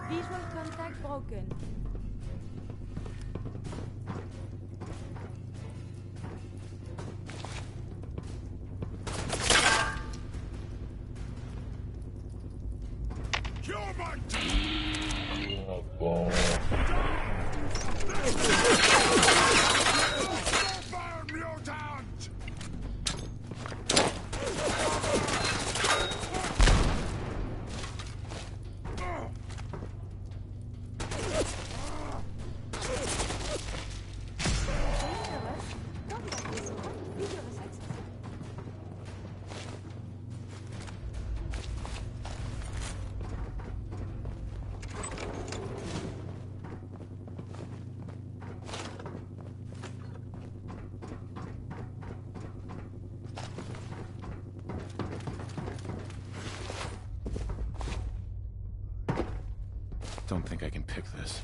Visual contact broken. Don't think I can pick this.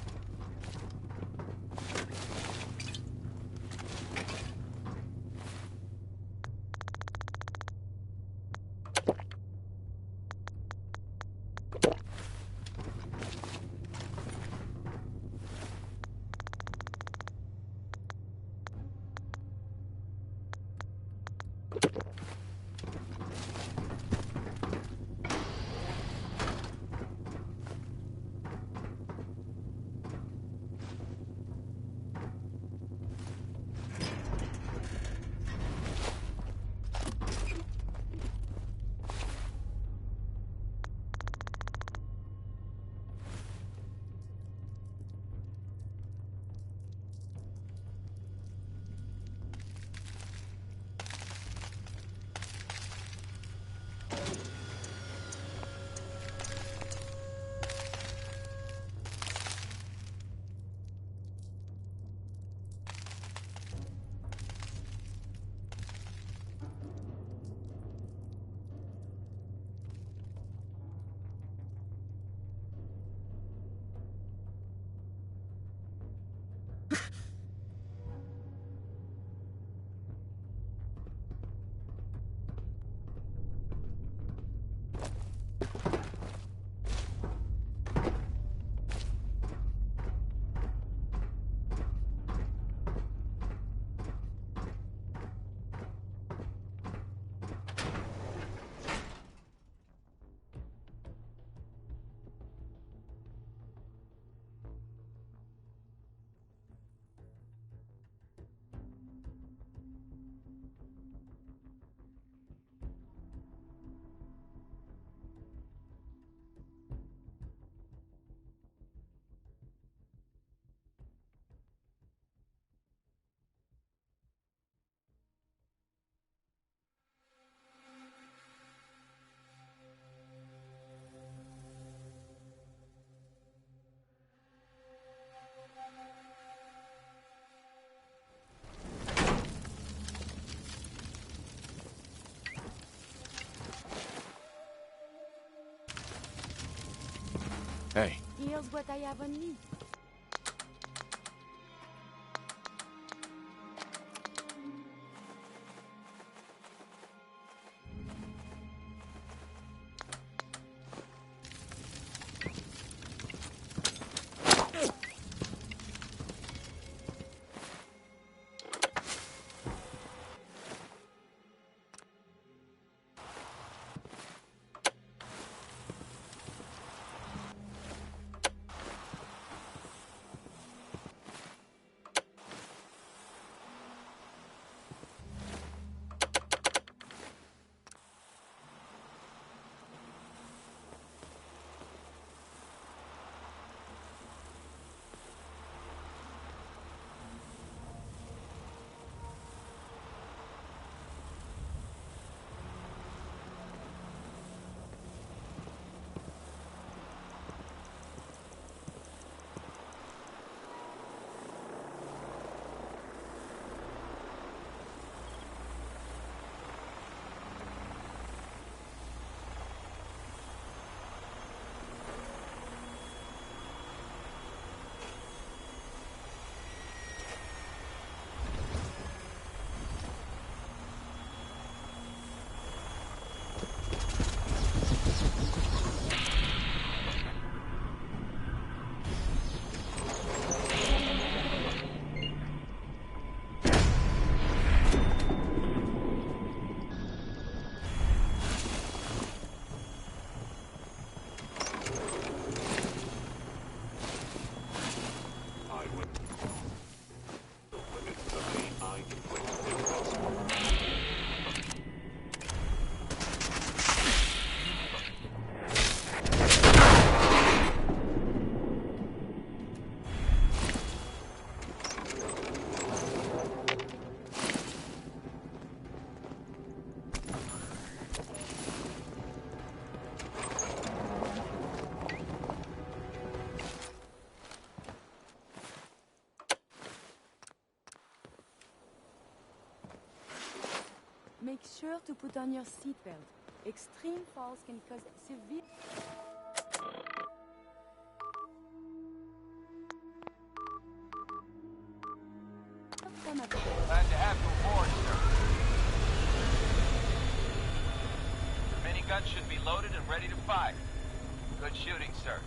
Hey. Here's what I have on me. Make sure to put on your seatbelt. Extreme falls can cause severe... Glad to have you aboard, sir. The minigun should be loaded and ready to fire. Good shooting, sir.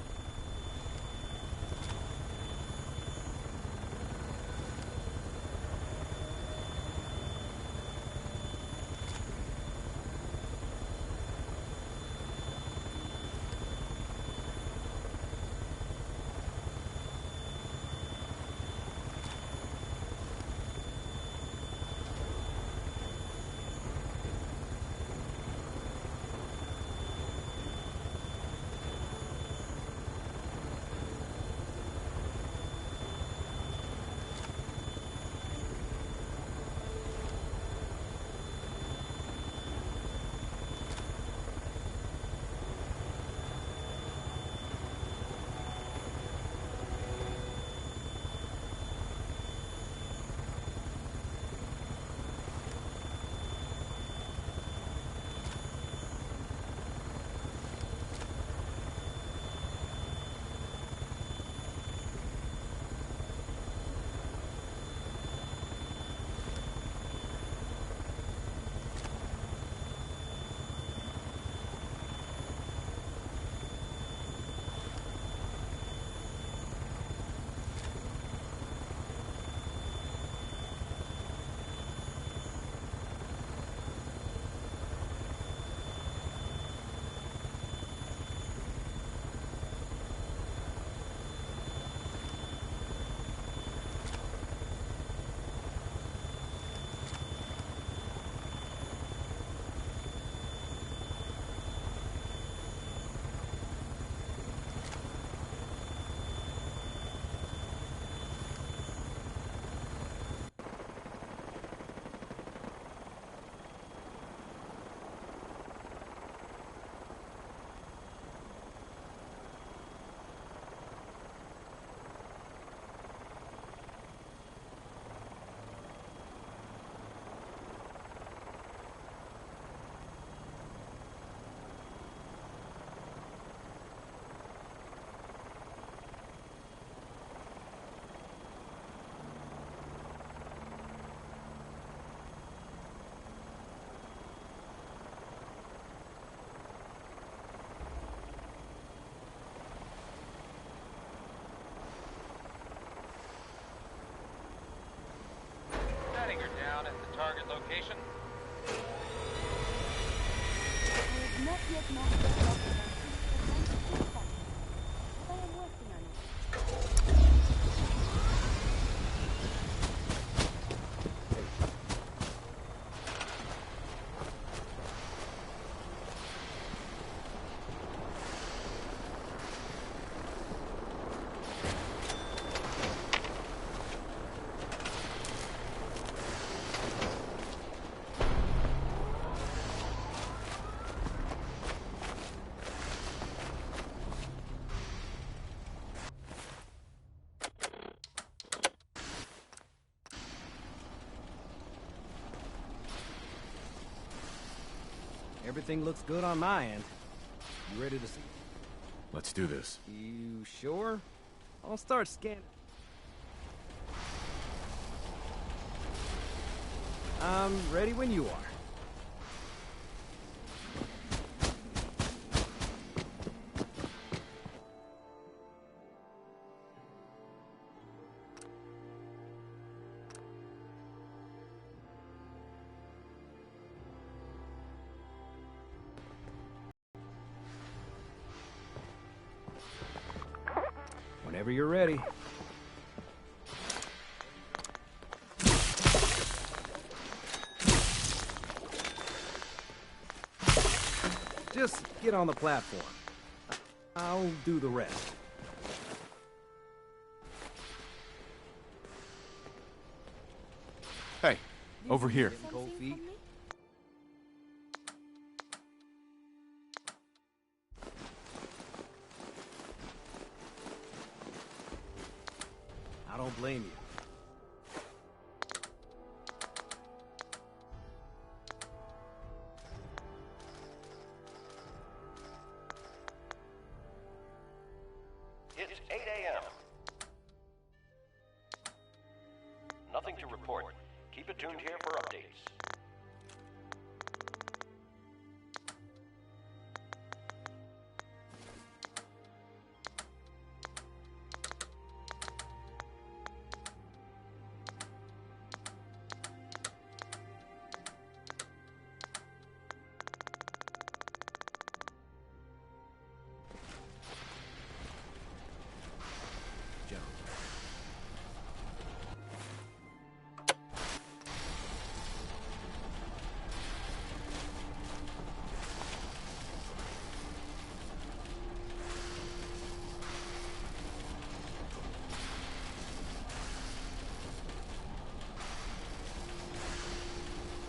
Setting her down at the target location. I have not yet mastered the but I am working on it. Everything looks good on my end. You ready to see? Let's do this. You sure? I'll start scanning. I'm ready when you are. Whenever you're ready. Just get on the platform. I'll do the rest. Hey, over here. Cold feet. I don't blame you. 8 a.m. Nothing to report. Keep it tuned here for updates.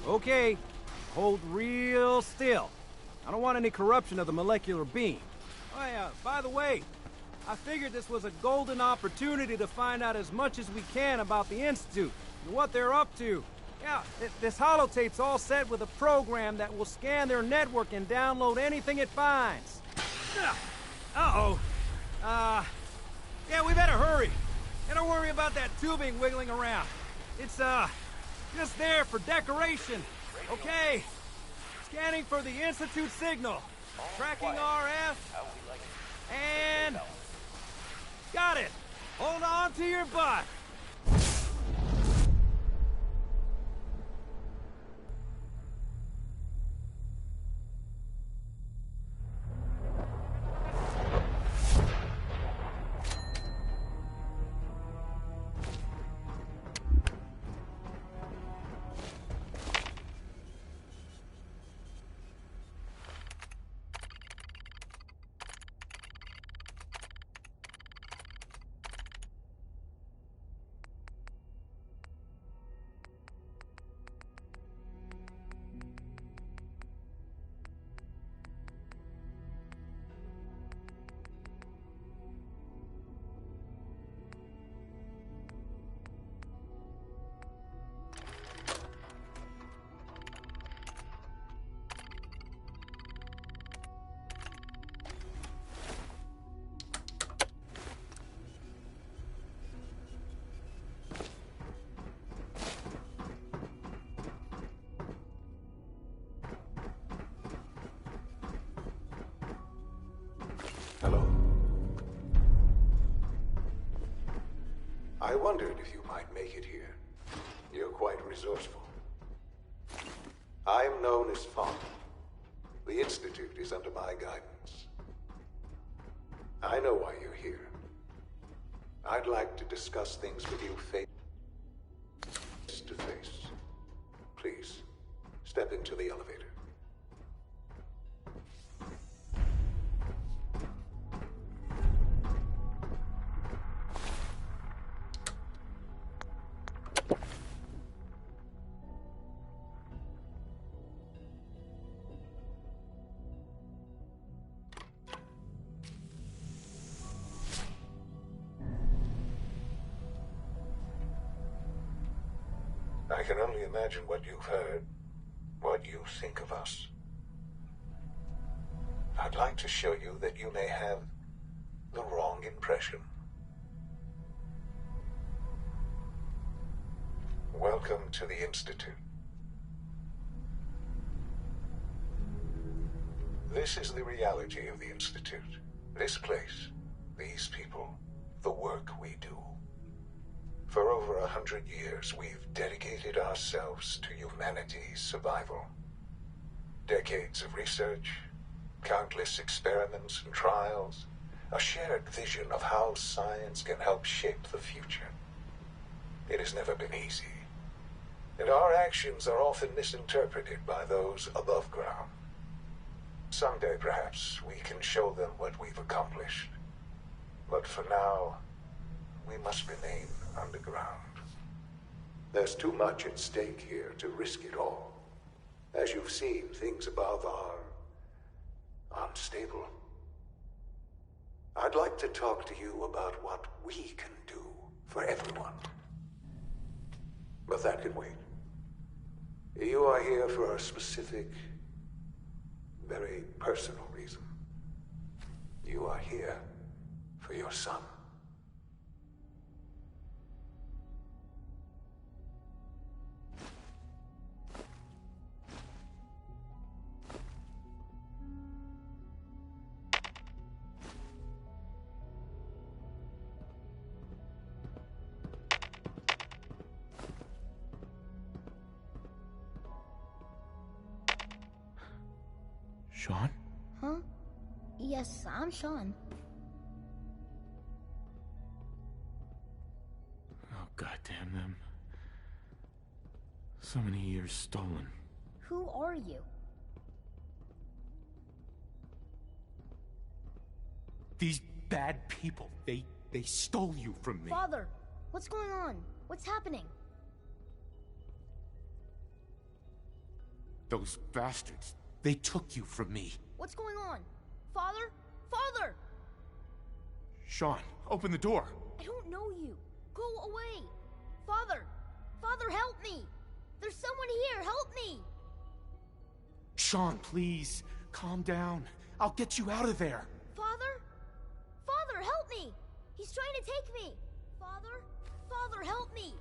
Okay, hold real still. I don't want any corruption of the molecular beam. Oh yeah, by the way, I figured this was a golden opportunity to find out as much as we can about the Institute and what they're up to. Yeah, this holotape's all set with a program that will scan their network and download anything it finds. Uh-oh. Yeah, we better hurry. And don't worry about that tubing wiggling around. It's, just there for decoration. Okay. Scanning for the Institute signal. Tracking RF. And... got it. Hold on to your butt. Hello. I wondered if you might make it here. You're quite resourceful. I'm known as Fallout. The Institute is under my guidance. I know why you're here. I'd like to discuss things with you face to face. Please, step into the elevator. I can only imagine what you've heard, what you think of us. I'd like to show you that you may have the wrong impression. Welcome to the Institute. This is the reality of the Institute. This place, these people, the work we do. For over 100 years, we've dedicated ourselves to humanity's survival. Decades of research, countless experiments and trials, a shared vision of how science can help shape the future. It has never been easy, and our actions are often misinterpreted by those above ground. Someday, perhaps, we can show them what we've accomplished. But for now, we must remain underground. There's too much at stake here to risk it all. As you've seen, things above are unstable. I'd like to talk to you about what we can do for everyone. But that can wait. You are here for a specific, very personal reason. You are here for your son. Sean? Huh? Yes, I'm Sean. Oh, goddamn them. So many years stolen. Who are you? These bad people, they stole you from me. Father, what's going on? What's happening? Those bastards, they took you from me. What's going on? Father? Father! Sean, open the door. I don't know you. Go away. Father! Father, help me! There's someone here, help me! Sean, please, calm down. I'll get you out of there. Father? Father, help me! He's trying to take me! Father? Father, help me!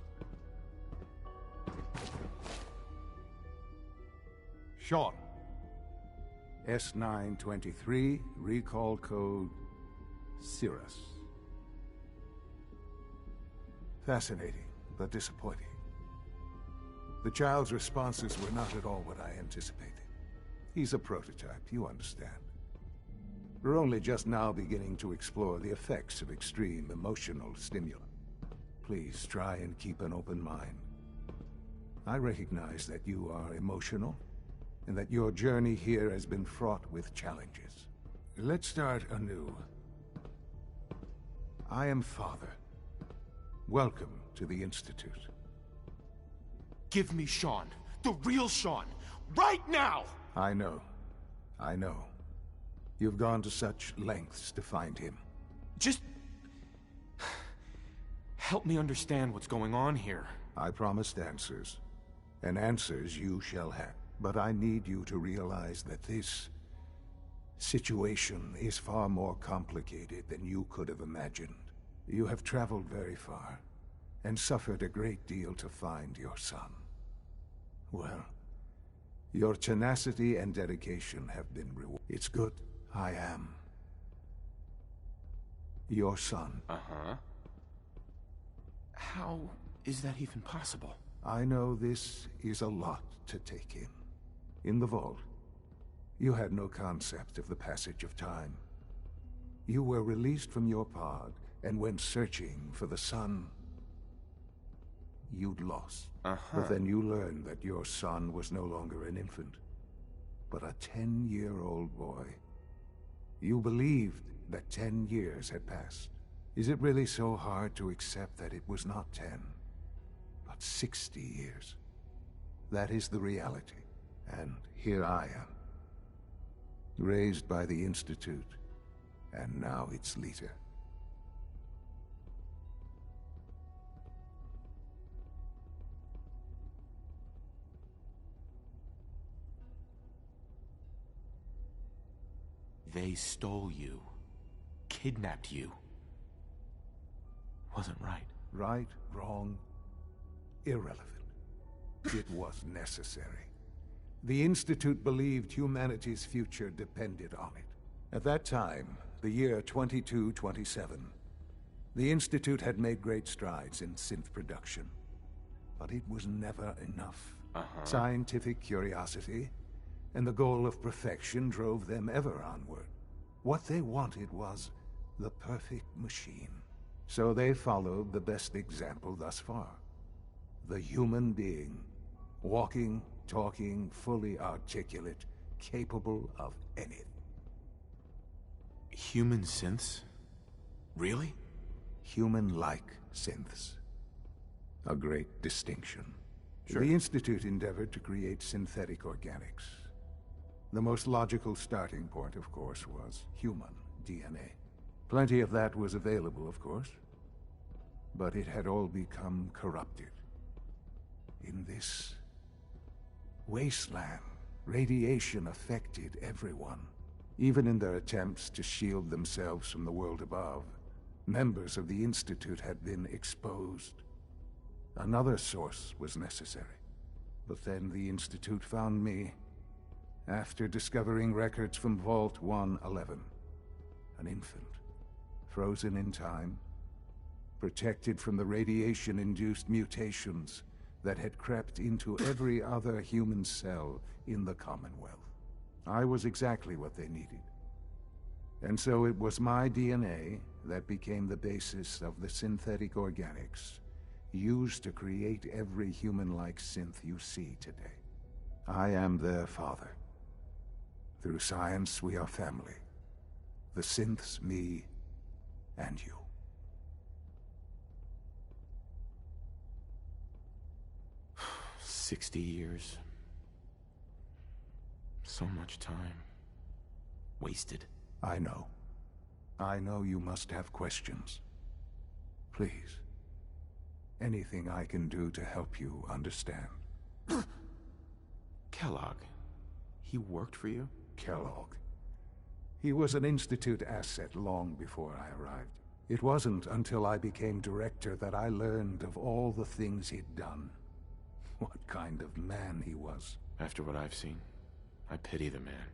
Sean. S923, recall code Cirrus. Fascinating, but disappointing. The child's responses were not at all what I anticipated. He's a prototype, you understand. We're only just now beginning to explore the effects of extreme emotional stimuli. Please try and keep an open mind. I recognize that you are emotional, and that your journey here has been fraught with challenges. Let's start anew. I am Father. Welcome to the Institute. Give me Sean, the real Sean, right now! I know. I know. You've gone to such lengths to find him. Just help me understand what's going on here. I promised answers, and answers you shall have. But I need you to realize that this situation is far more complicated than you could have imagined. You have traveled very far, and suffered a great deal to find your son. Well, your tenacity and dedication have been rewarded. It's good. I am your son. Uh-huh. How is that even possible? I know this is a lot to take in. In the vault, you had no concept of the passage of time. You were released from your pod and went searching for the son you'd lost. But then you learned that your son was no longer an infant, but a 10-year-old boy. You believed that 10 years had passed. Is it really so hard to accept that it was not 10, but 60 years? That is the reality. And here I am, raised by the Institute, and now its leader. They stole you, kidnapped you. Wasn't right. Right, wrong, irrelevant. It was necessary. The Institute believed humanity's future depended on it. At that time, the year 2227, the Institute had made great strides in synth production. But it was never enough. Scientific curiosity and the goal of perfection drove them ever onward. What they wanted was the perfect machine. So they followed the best example thus far. The human being, walking, talking, fully articulate, capable of anything. Human synths? Really? Human-like synths. A great distinction. Sure. The Institute endeavored to create synthetic organics. The most logical starting point, of course, was human DNA. Plenty of that was available, of course. But it had all become corrupted. In this wasteland, radiation affected everyone. Even in their attempts to shield themselves from the world above, members of the Institute had been exposed. Another source was necessary. But then the Institute found me after discovering records from Vault 111. An infant, frozen in time, protected from the radiation-induced mutations that had crept into every other human cell in the Commonwealth. I was exactly what they needed. And so it was my DNA that became the basis of the synthetic organics used to create every human-like synth you see today. I am their father. Through science, we are family. The synths, me, and you. 60 years. So much time. Wasted. I know. I know you must have questions. Please. Anything I can do to help you understand. Kellogg. He worked for you? Kellogg. He was an Institute asset long before I arrived. It wasn't until I became director that I learned of all the things he'd done. What kind of man he was. After what I've seen, I pity the man.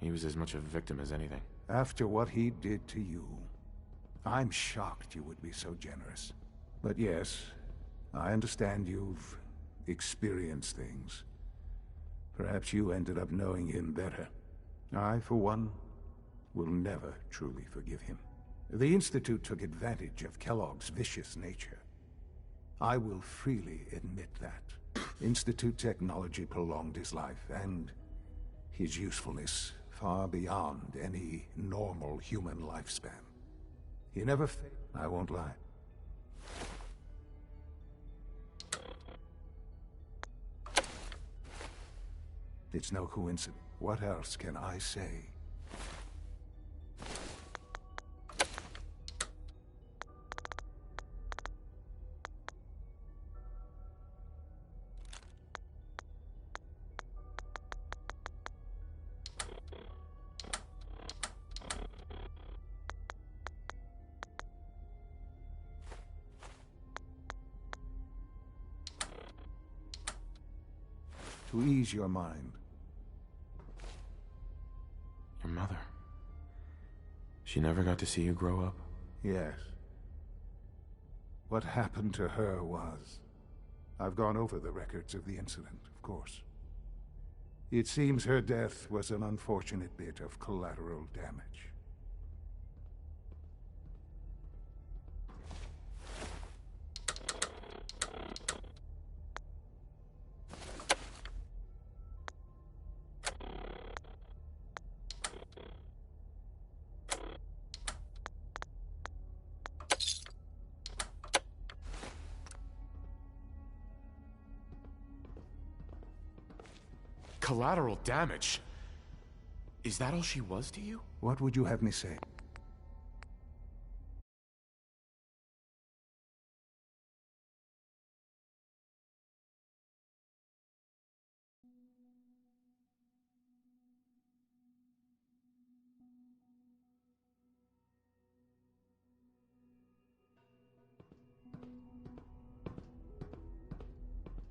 He was as much a victim as anything. After what he did to you, I'm shocked you would be so generous. But yes, I understand you've experienced things. Perhaps you ended up knowing him better. I, for one, will never truly forgive him. The Institute took advantage of Kellogg's vicious nature. I will freely admit that. Institute technology prolonged his life, and his usefulness far beyond any normal human lifespan. He never failed. I won't lie. It's no coincidence. What else can I say? To ease your mind. Your mother. She never got to see you grow up? Yes. What happened to her was... I've gone over the records of the incident, of course. It seems her death was an unfortunate bit of collateral damage. Collateral damage? Is that all she was to you? What would you have me say?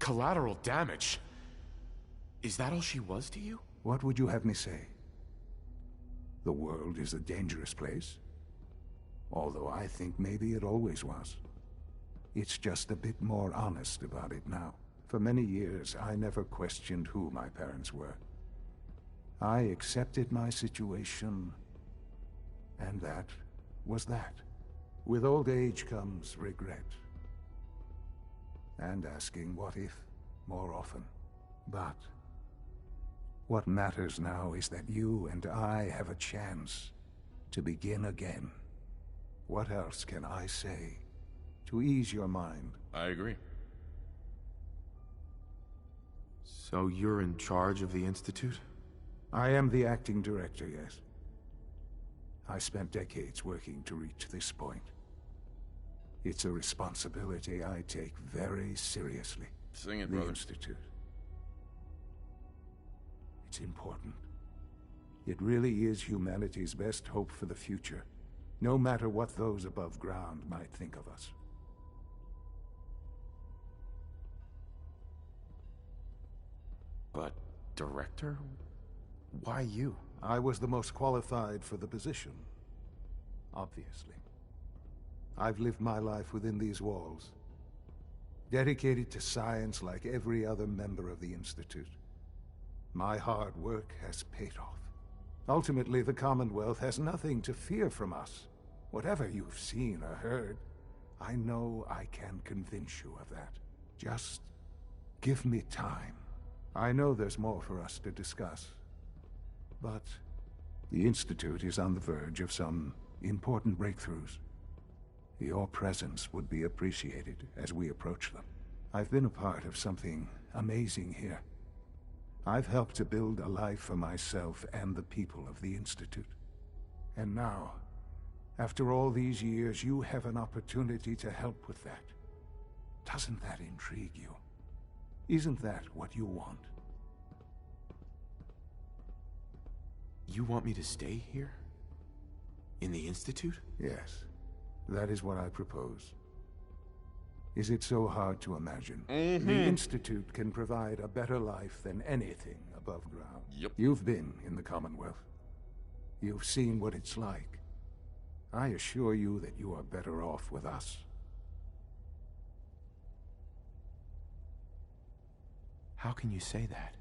Collateral damage? Is that all she was to you? What would you have me say? The world is a dangerous place. Although I think maybe it always was. It's just a bit more honest about it now. For many years, I never questioned who my parents were. I accepted my situation, and that was that. With old age comes regret. And asking what if more often. But what matters now is that you and I have a chance to begin again. What else can I say to ease your mind? I agree. So you're in charge of the Institute? I am the acting director, yes. I spent decades working to reach this point. It's a responsibility I take very seriously. Sing it, the brother. Institute. It's important. It really is humanity's best hope for the future, no matter what those above ground might think of us. But, director? Why you? I was the most qualified for the position, obviously. I've lived my life within these walls, dedicated to science like every other member of the Institute. My hard work has paid off. Ultimately, the Commonwealth has nothing to fear from us. Whatever you've seen or heard, I know I can convince you of that. Just give me time. I know there's more for us to discuss. But the Institute is on the verge of some important breakthroughs. Your presence would be appreciated as we approach them. I've been a part of something amazing here. I've helped to build a life for myself and the people of the Institute. And now, after all these years, you have an opportunity to help with that. Doesn't that intrigue you? Isn't that what you want? You want me to stay here? In the Institute? Yes, that is what I propose. Is it so hard to imagine? The Institute can provide a better life than anything above ground. Yep. You've been in the Commonwealth. You've seen what it's like. I assure you that you are better off with us. How can you say that?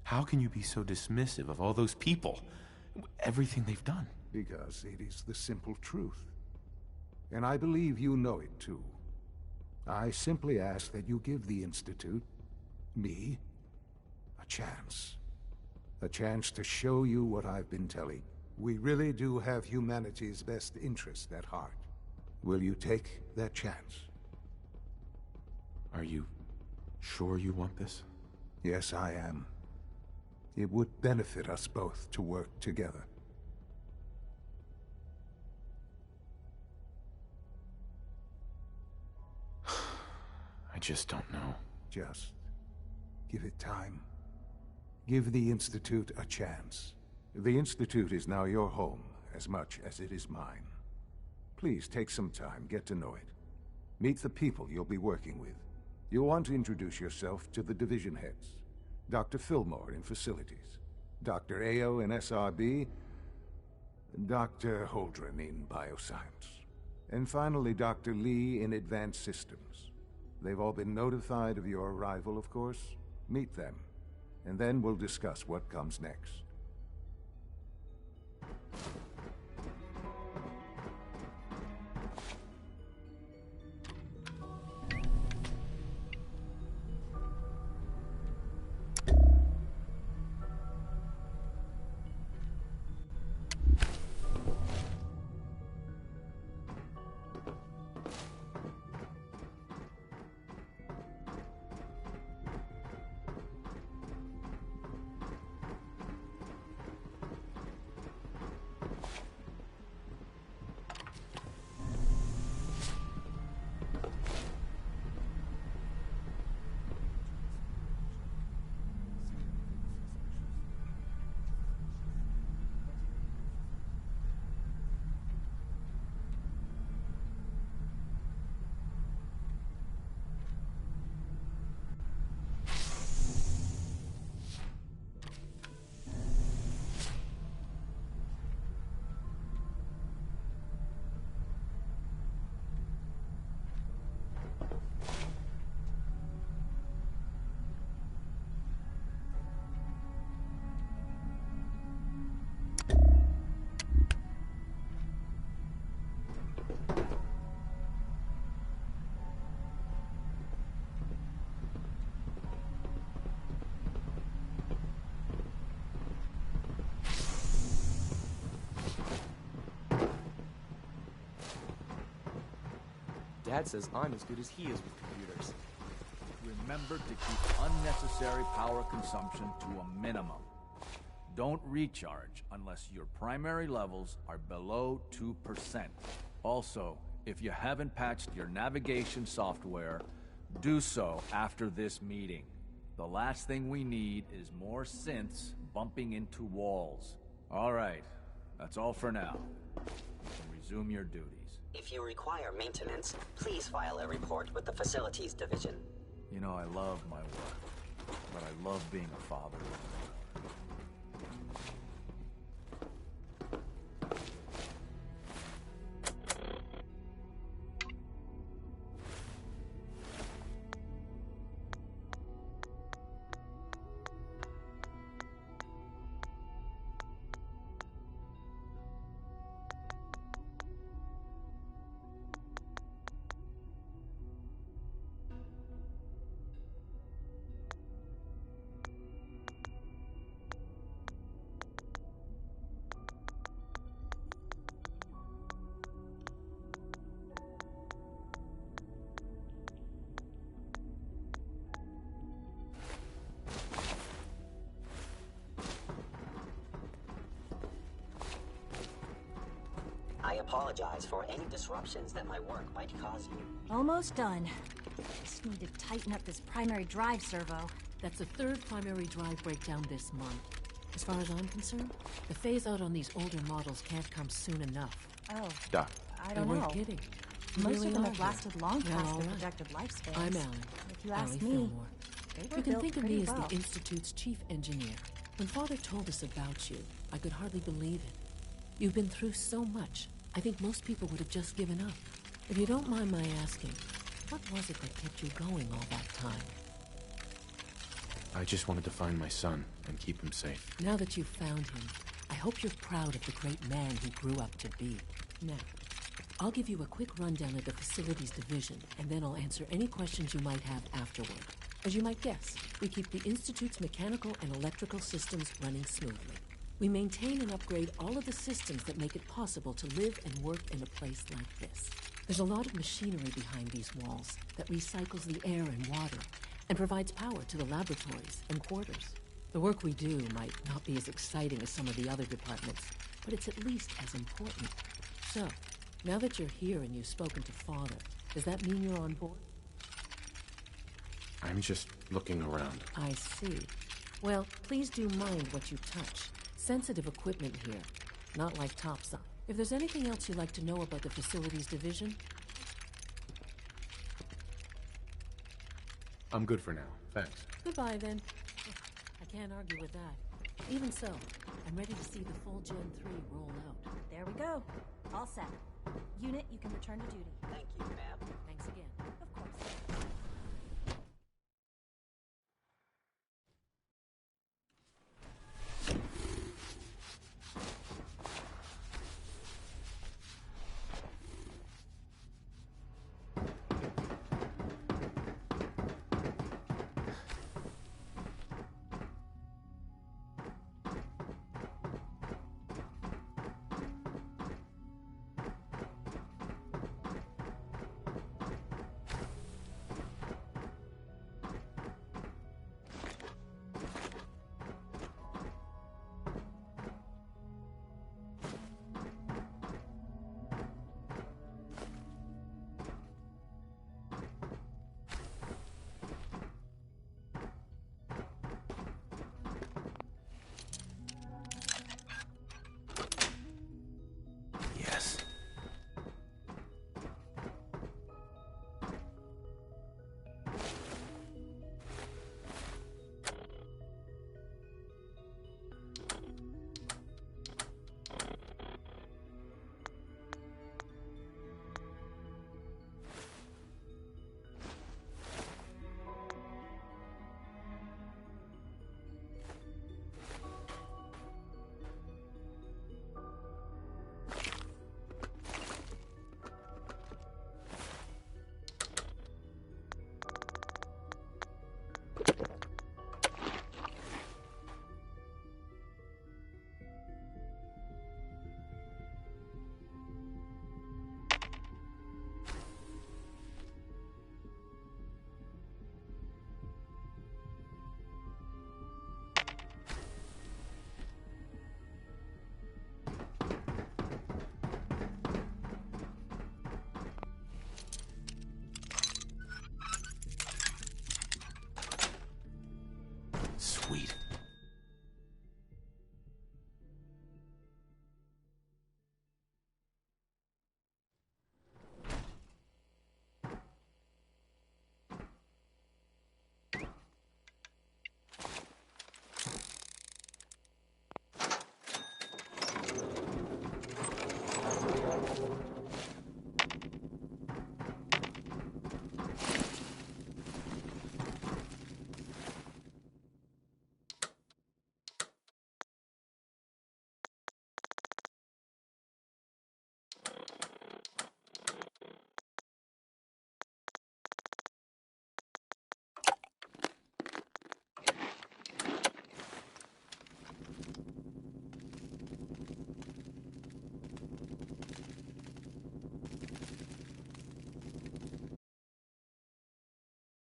How can you be so dismissive of all those people? Everything they've done? Because it is the simple truth. And I believe you know it too. I simply ask that you give the Institute, me, a chance. A chance to show you what I've been telling. We really do have humanity's best interest at heart. Will you take that chance? Are you sure you want this? Yes, I am. It would benefit us both to work together. I just don't know. Just give it time. Give the Institute a chance. The Institute is now your home as much as it is mine. Please take some time, get to know it. Meet the people you'll be working with. You'll want to introduce yourself to the division heads. Dr. Fillmore in Facilities, Dr. Ayo in SRB, Dr. Holdren in Bioscience, and finally Dr. Lee in Advanced Systems. They've all been notified of your arrival, of course. Meet them, and then we'll discuss what comes next. Dad says I'm as good as he is with computers. Remember to keep unnecessary power consumption to a minimum. Don't recharge unless your primary levels are below 2%. Also, if you haven't patched your navigation software, do so after this meeting. The last thing we need is more synths bumping into walls. All right, that's all for now. You can resume your duties. If you require maintenance, please file a report with the Facilities Division. You know, I love my work, but I love being a father. apologize for any disruptions that my work might cause you. Almost done. Just need to tighten up this primary drive servo. That's the third primary drive breakdown this month. As far as I'm concerned, the phase-out on these older models can't come soon enough. Oh. Doc. I don't know. We're kidding. Most of them have lasted long past their projected lifespans. I'm Alan. If you ask Allie me, Fillmore. they were You can built think of pretty me as well. the Institute's chief engineer. When Father told us about you, I could hardly believe it. You've been through so much, I think most people would have just given up. If you don't mind my asking, what was it that kept you going all that time? I just wanted to find my son and keep him safe. Now that you've found him, I hope you're proud of the great man he grew up to be. Now, I'll give you a quick rundown of the Facilities Division, and then I'll answer any questions you might have afterward. As you might guess, we keep the Institute's mechanical and electrical systems running smoothly. We maintain and upgrade all of the systems that make it possible to live and work in a place like this. There's a lot of machinery behind these walls that recycles the air and water and provides power to the laboratories and quarters. The work we do might not be as exciting as some of the other departments, but it's at least as important. So, now that you're here and you've spoken to Father, does that mean you're on board? I'm just looking around. I see. Well, please do mind what you touch. Sensitive equipment here, not like topside. If there's anything else you'd like to know about the Facilities Division... I'm good for now, thanks. Goodbye, then. I can't argue with that. Even so, I'm ready to see the full Gen 3 roll out. There we go. All set. Unit, you can return to duty. Thank you, ma'am.